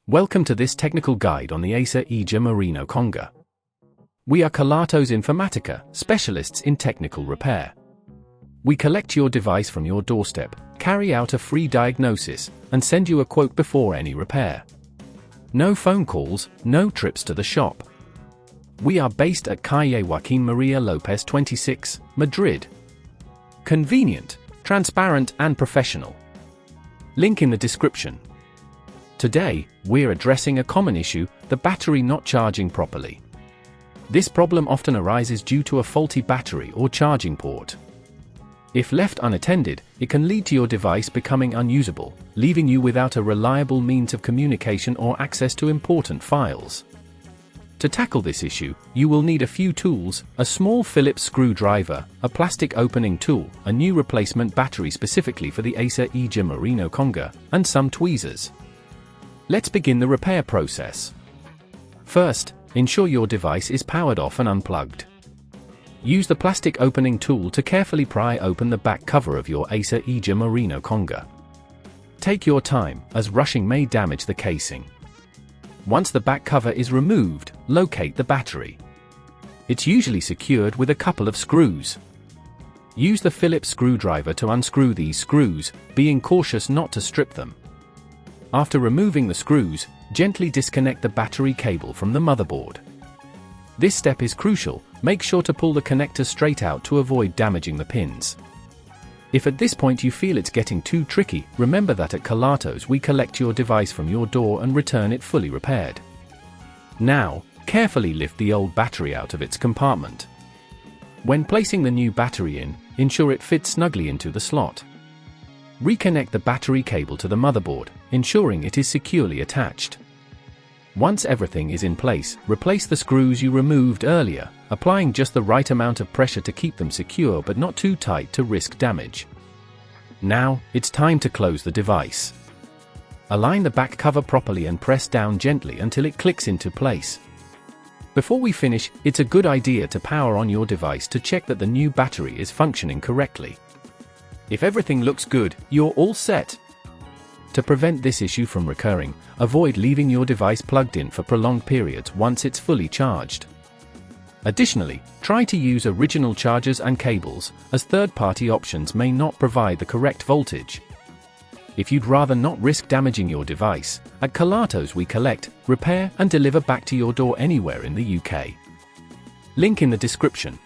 Welcome to this technical guide on the Acer Egea Moreno-Conga. We are Kelatos Informatica, specialists in technical repair. We collect your device from your doorstep, carry out a free diagnosis, and send you a quote before any repair. No phone calls, no trips to the shop. We are based at Calle Joaquín María López 26, Madrid. Convenient, transparent and professional. Link in the description. Today, we're addressing a common issue, the battery not charging properly. This problem often arises due to a faulty battery or charging port. If left unattended, it can lead to your device becoming unusable, leaving you without a reliable means of communication or access to important files. To tackle this issue, you will need a few tools: a small Phillips screwdriver, a plastic opening tool, a new replacement battery specifically for the Acer Egea Moreno-Conga, and some tweezers. Let's begin the repair process. First, ensure your device is powered off and unplugged. Use the plastic opening tool to carefully pry open the back cover of your Acer Egea Moreno-Conga. Take your time, as rushing may damage the casing. Once the back cover is removed, locate the battery. It's usually secured with a couple of screws. Use the Phillips screwdriver to unscrew these screws, being cautious not to strip them. After removing the screws, gently disconnect the battery cable from the motherboard. This step is crucial. Make sure to pull the connector straight out to avoid damaging the pins. If at this point you feel it's getting too tricky, remember that at Kelatos we collect your device from your door and return it fully repaired. Now, carefully lift the old battery out of its compartment. When placing the new battery in, ensure it fits snugly into the slot. Reconnect the battery cable to the motherboard, ensuring it is securely attached. Once everything is in place, replace the screws you removed earlier, applying just the right amount of pressure to keep them secure but not too tight to risk damage. Now, it's time to close the device. Align the back cover properly and press down gently until it clicks into place. Before we finish, it's a good idea to power on your device to check that the new battery is functioning correctly. If everything looks good, you're all set. To prevent this issue from recurring, avoid leaving your device plugged in for prolonged periods once it's fully charged. Additionally, try to use original chargers and cables, as third-party options may not provide the correct voltage. If you'd rather not risk damaging your device, at Kelatos we collect, repair and deliver back to your door anywhere in the UK. Link in the description.